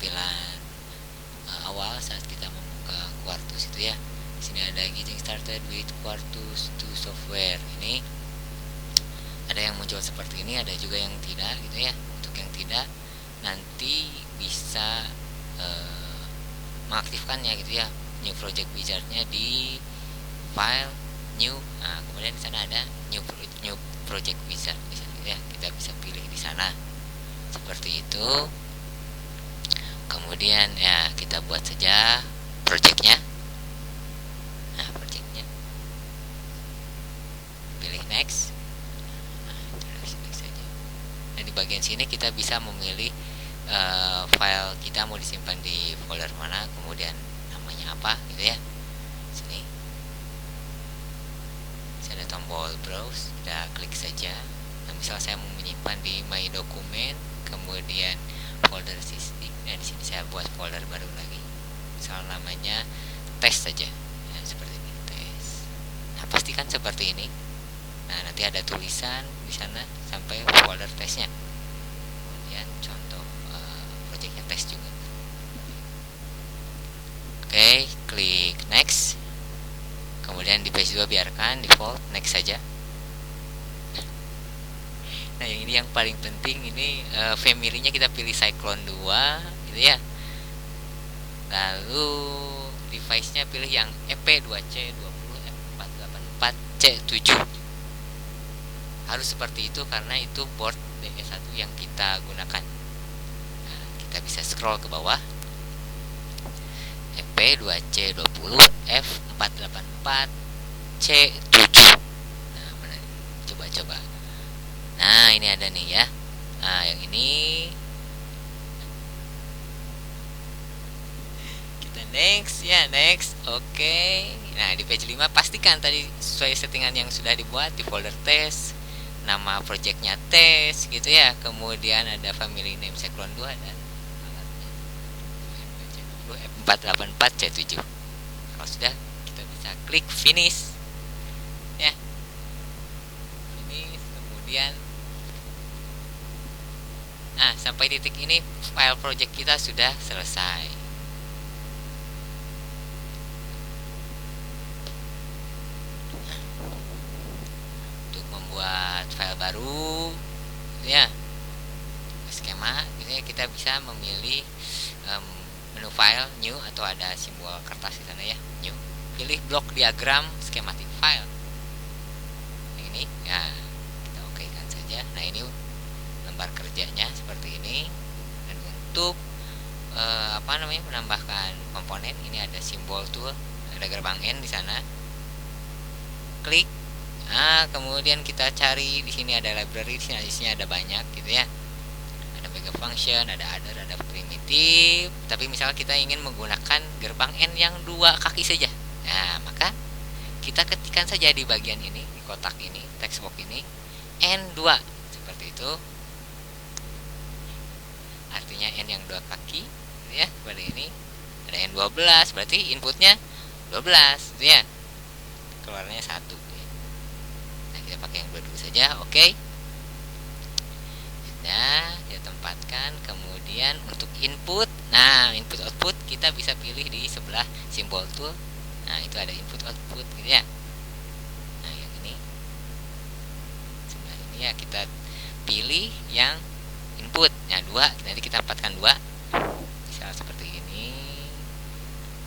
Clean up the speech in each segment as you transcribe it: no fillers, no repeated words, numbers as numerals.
tampilan awal saat kita membuka Quartus itu ya. Di sini ada getting started with Quartus 2 software. Ini ada yang muncul seperti ini, ada juga yang tidak gitu ya. Untuk yang tidak, nanti bisa mengaktifkannya gitu ya, new project wizardnya di file new. Nah, kemudian di sana ada new project wizard di sana ya, kita bisa pilih di sana seperti itu. Kemudian ya kita buat saja projectnya. Nah, projectnya pilih next. Nah, next saja. Nah, di bagian sini kita bisa memilih file kita mau disimpan di folder mana, kemudian namanya apa gitu ya. Sini ada tombol browse, kita klik saja. Nah, misal saya mau menyimpan di my dokumen, kemudian folder sysdig. Nah, di sini saya buat folder baru lagi, misal namanya test saja. Nah, seperti ini, test. Nah, pastikan seperti ini. Nah, nanti ada tulisan di sana sampai folder testnya. Kemudian contoh projectnya test juga. Oke, klik next. Kemudian di page 2 biarkan default, next saja. Nah, yang ini yang paling penting, ini family-nya kita pilih Cyclone 2 gitu ya. Lalu device-nya pilih yang EP2C20 F484C7. Harus seperti itu karena itu board DE1 yang kita gunakan. Nah, kita bisa scroll ke bawah. EP2C20 F484C7. Nah, mana? Coba. Nah, ini ada nih ya. Nah, yang ini kita next ya, next. Oke. Nah, di page 5 pastikan tadi sesuai settingan yang sudah dibuat di folder test. Nama projectnya test gitu ya. Kemudian ada family name Cyclone 2 dan F484C7. Kalau sudah, kita bisa klik finish ya. Finish. Kemudian sampai titik ini file project kita sudah selesai. Untuk membuat file baru ya, skema gitu ya, kita bisa memilih menu file new atau ada simbol kertas di sana ya, new. Pilih blok diagram schematic file. Ini ya, kita oke kan saja. Nah, ini lembar kerjanya seperti ini. Dan untuk menambahkan komponen, ini ada simbol tool, ada gerbang N di sana. Klik. Nah, kemudian kita cari di sini ada library, di sini ada banyak gitu ya. Ada backup function, ada other, ada primitive. Tapi misal kita ingin menggunakan gerbang N yang 2 kaki saja. Nah, maka kita ketikkan saja di bagian ini, di kotak ini, text box ini, N2 seperti itu. Artinya N yang 2 kaki ya, seperti ini. Ada N12, berarti inputnya 12 gitu ya. Keluarnya 1 ya. Nah, kita pakai yang 22 saja. Oke. Nah, kita tempatkan. Kemudian untuk input, nah, input output kita bisa pilih di sebelah simbol tool. Nah, itu ada input output gitu ya. Nah, yang ini sebelah ini ya, kita pilih yang input. Nah, 2, nanti kita tempatkan 2. Misal seperti ini.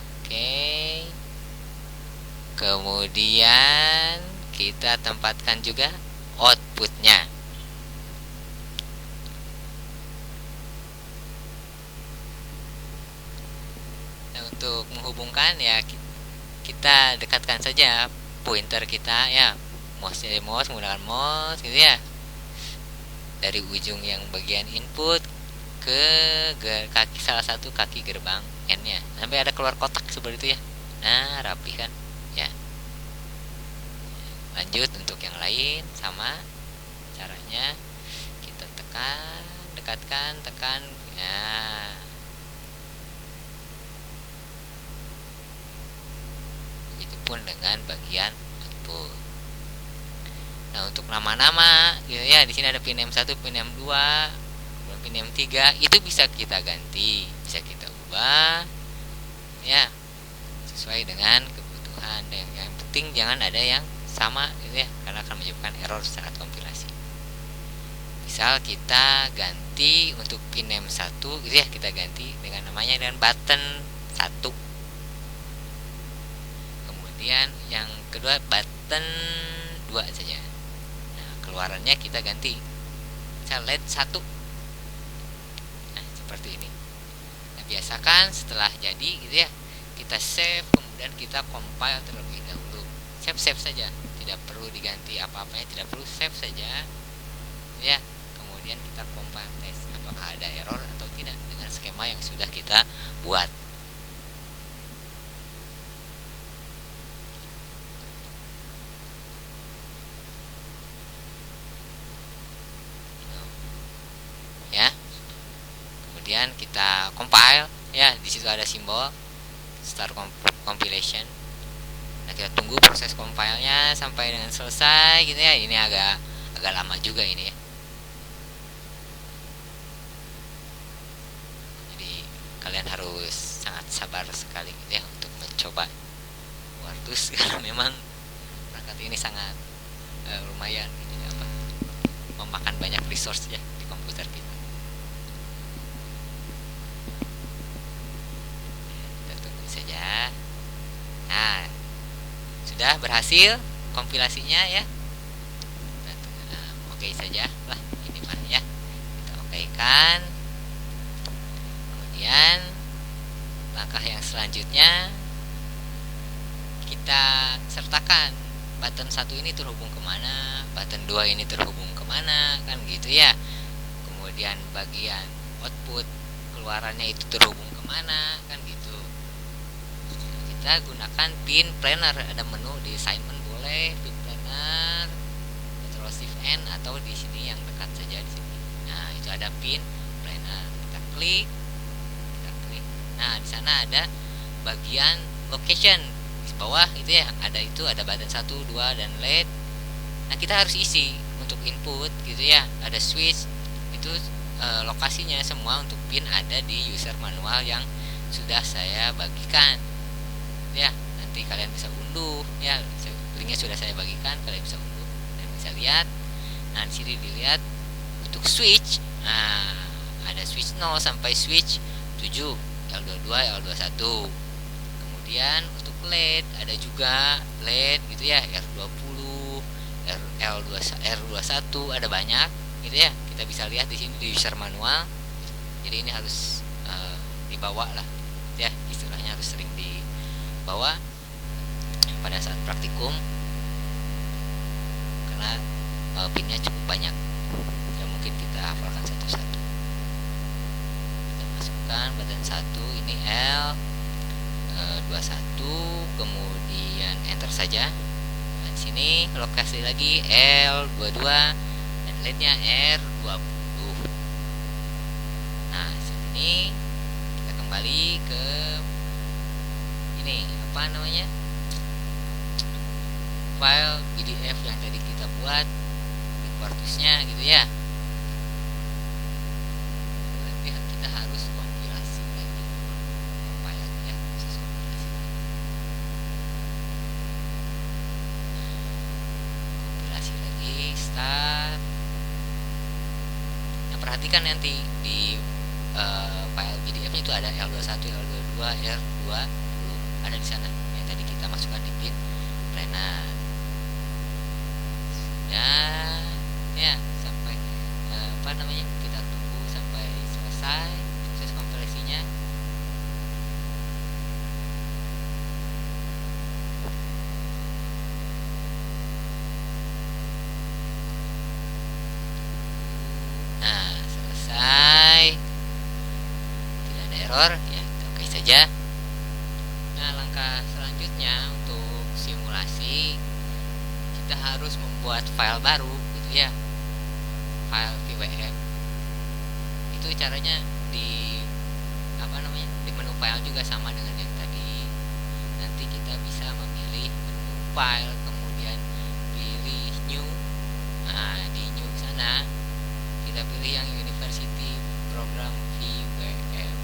Oke. Kemudian kita tempatkan juga outputnya. Nah, untuk menghubungkan ya, kita dekatkan saja pointer kita ya, mouse menggunakan mouse gitu ya, dari ujung yang bagian input ke kaki salah satu kaki gerbang N-nya sampai ada keluar kotak seperti itu ya. Nah, rapi kan ya. Lanjut untuk yang lain sama caranya, kita tekan, dekatkan, tekan ya. Begitupun dengan bagian output. Nah, untuk nama-nama gitu ya, di sini ada pin M1, pin M2, pin M3, itu bisa kita ganti bisa kita ubah ya sesuai dengan kebutuhan, dan yang penting jangan ada yang sama gitu ya, karena akan menyebabkan error saat kompilasi. Misal kita ganti untuk pin name 1 gitu ya, kita ganti dengan namanya dengan button 1. Kemudian yang kedua button 2 saja. Nah, keluarannya kita ganti misal LED 1. Nah, seperti ini. Nah, biasakan setelah jadi gitu ya, kita save, kemudian kita compile terlebih dahulu. Save saja, tidak perlu diganti apa-apanya, tidak perlu, save saja ya. Kemudian kita compile tes apakah ada error atau tidak dengan skema yang sudah kita buat. Ya, kemudian kita compile ya, di situ ada simbol start compilation. Nah, kita tunggu proses compile-nya sampai dengan selesai gitu ya. Ini agak lama juga ini ya. Jadi kalian harus sangat sabar sekali gitu ya untuk mencoba Quartus karena memang perangkat ini sangat lumayan gitu ya, memakan banyak resource ya di komputer kita. Kita tunggu saja. Nah, sudah berhasil kompilasinya ya. Nah, oke saja lah ini mah ya, kita okekan. Kemudian langkah yang selanjutnya kita sertakan button 1 ini terhubung kemana, button 2 ini terhubung kemana, kan gitu ya. Kemudian bagian output keluarannya itu terhubung kemana, kan gitu. Kita gunakan pin planner, ada menu di assignment boleh pin planner, control shift N, atau di sini yang dekat saja di sini. Nah, itu ada pin planner, kita klik. Nah, di sana ada bagian location di bawah itu ya, ada button 1, 2 dan LED. Nah, kita harus isi untuk input gitu ya. Ada switch itu lokasinya semua untuk pin ada di user manual yang sudah saya bagikan. Ya, nanti kalian bisa unduh ya, linknya sudah saya bagikan, kalian bisa unduh dan bisa lihat. Nah, di sini dilihat untuk switch. Nah, ada switch 0 sampai switch 7, L22, L21. Kemudian untuk LED ada juga LED gitu ya, R20, R21, ada banyak gitu ya. Kita bisa lihat di sini di user manual. Jadi ini harus dibawa lah ya, istilahnya harus sering dibawa pada saat praktikum karena pinnya cukup banyak. Ya, mungkin kita hafalkan satu-satu. Kita masukkan button 1 ini L21, kemudian enter saja. Nah, di sini lokasi lagi L22 dan LED-nya R20. Nah, sini kita kembali ke ini apa namanya? File PDF yang tadi kita buat di Quartusnya gitu ya. Kita harus kompilasi lagi filenya, proses kompilasi. Kompilasi lagi, start. Nah, perhatikan nanti di file PDF-nya itu ada L21, L22, R20, ada di sana yang tadi kita masukkan di pin planner. Dan ya sampai kita tunggu sampai selesai proses kompilasinya. Nah, selesai, tidak ada error ya, oke saja. Nah, langkah selanjutnya untuk simulasi kita harus membuat file baru gitu ya, file VWF. Itu caranya di di menu file juga sama dengan yang tadi. Nanti kita bisa memilih menu file, kemudian pilih new. Nah, di new sana kita pilih yang University Program VWF.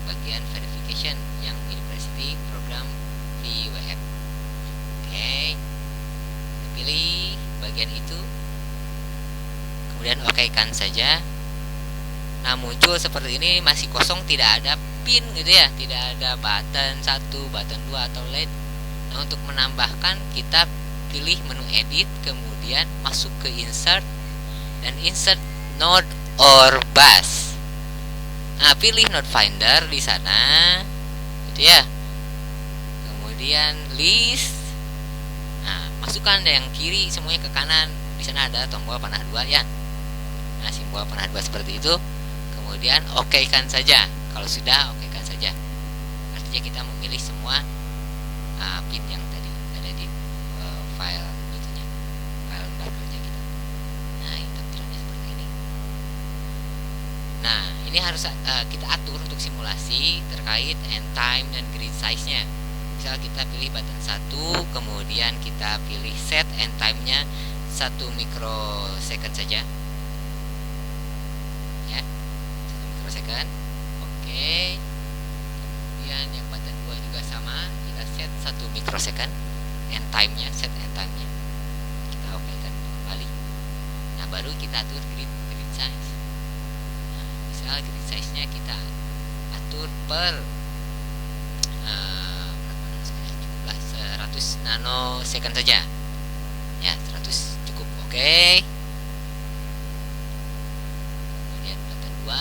bagian verification yang University Program di web. Oke, pilih bagian itu, kemudian okekan saja. Nah, muncul seperti ini, masih kosong, tidak ada pin gitu ya, tidak ada button 1, button 2 atau LED. Nah, untuk menambahkan kita pilih menu edit, kemudian masuk ke insert dan insert node or bus. Nah, pilih node finder di sana gitu ya. Kemudian list. Nah, masukkan yang kiri semuanya ke kanan. Di sana ada tombol panah 2 ya. Nah, simbol panah 2 seperti itu. Kemudian okekan saja. Kalau sudah, okekan saja. Artinya kita memilih semua pin yang tadi ada di file itunya, file dapurnya kita. Nah, ini tampilannya seperti ini. Nah, ini harus kita atur untuk simulasi terkait end time dan grid size-nya. Misal kita pilih button 1, kemudian kita pilih set end time-nya 1 mikrosecond saja. Ya, 1 mikrosecond. Oke. Kemudian yang button 2 juga sama, kita set 1 mikrosecond end time-nya, set end time-nya. Kita okekan kembali. Nah, baru kita atur grid size. Nah, misal grid size-nya kita atur per 100 nanosecond saja. Ya, 100 cukup. Oke. Kemudian button 2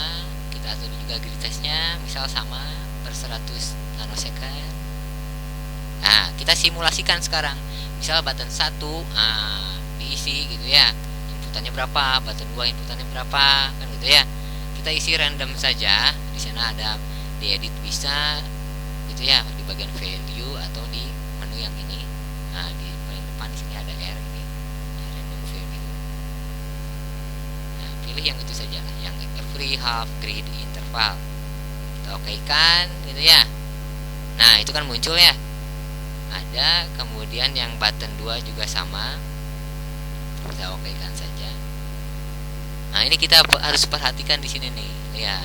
kita atur juga grid size-nya, misal sama per 100 nanosecond. Nah, kita simulasikan sekarang. Misal button 1 diisi gitu ya. Inputannya berapa? Button 2 inputannya berapa? Kan gitu ya. Kita isi random saja. Di sana ada diedit bisa gitu ya, di bagian value atau di menu yang ini. Nah, di paling depan di sini ada R ini. Nah, random value. Nah, pilih yang itu saja lah, yang every half grid interval. Kita okekan gitu ya. Nah, itu kan muncul ya. Ada, kemudian yang button 2 juga sama. Kita okekan saja. Nah, ini kita harus perhatikan di sini nih, ya.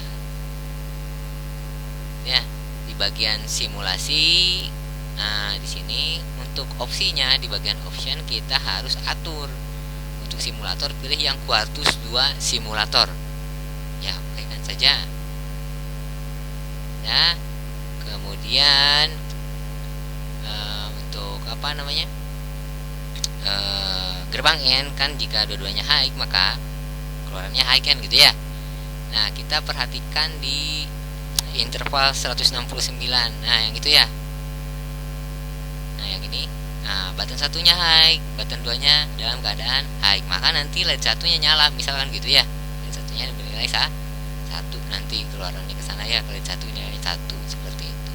Ya, di bagian simulasi. Nah, di sini untuk opsinya di bagian option kita harus atur. Untuk simulator pilih yang Quartus 2 simulator. Ya, okekan saja. Ya. Kemudian untuk apa namanya? Gerbang N kan jika dua-duanya high maka keluarannya high kan gitu ya. Nah, kita perhatikan di interval 169. Nah, yang itu ya. Nah, yang ini. Nah, button satunya high, button 2-nya dalam keadaan high. Maka nanti LED satunya nyala, misalkan gitu ya. LED satunya bernilai 1. Nanti keluarannya ke sana ya, LED satu nilai 1 seperti itu.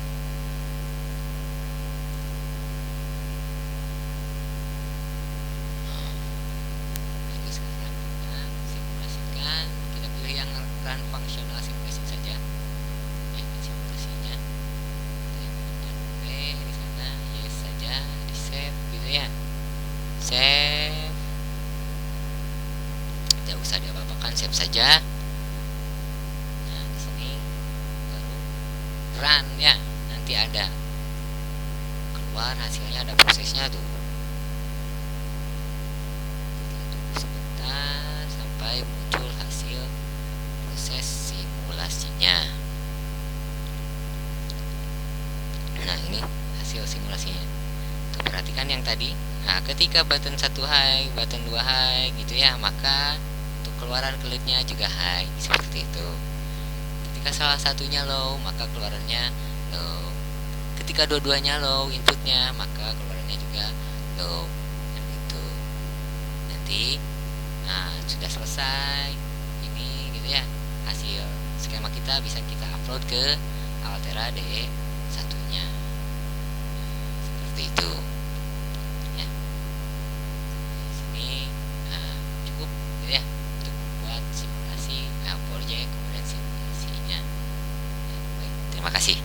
Simulasikan, kita pilih yang run functional simulation saja. Simulasinya di sana yes saja, di save gitu ya, save, tidak usah diapa-apakan, save saja. Nah, di sini baru run ya, nanti ada keluar hasilnya, ada prosesnya tuh. Tunggu sebentar sampai muncul hasil proses simulasinya. Nah, ini hasil simulasinya. Tuh, perhatikan yang tadi. Nah, ketika button 1 high, button 2 high gitu ya, maka untuk keluaran LED-nya juga high seperti itu. Ketika salah satunya low, maka keluarannya low. Ketika dua-duanya low inputnya, maka keluarannya juga low. Dan itu. Nanti sudah selesai ini gitu ya. Hasil skema kita bisa kita upload ke Altera DE satunya. Seperti itu ya. Sini cukup gitu ya untuk membuat simulasi proyek kemudian simulasinya. Baik, terima kasih.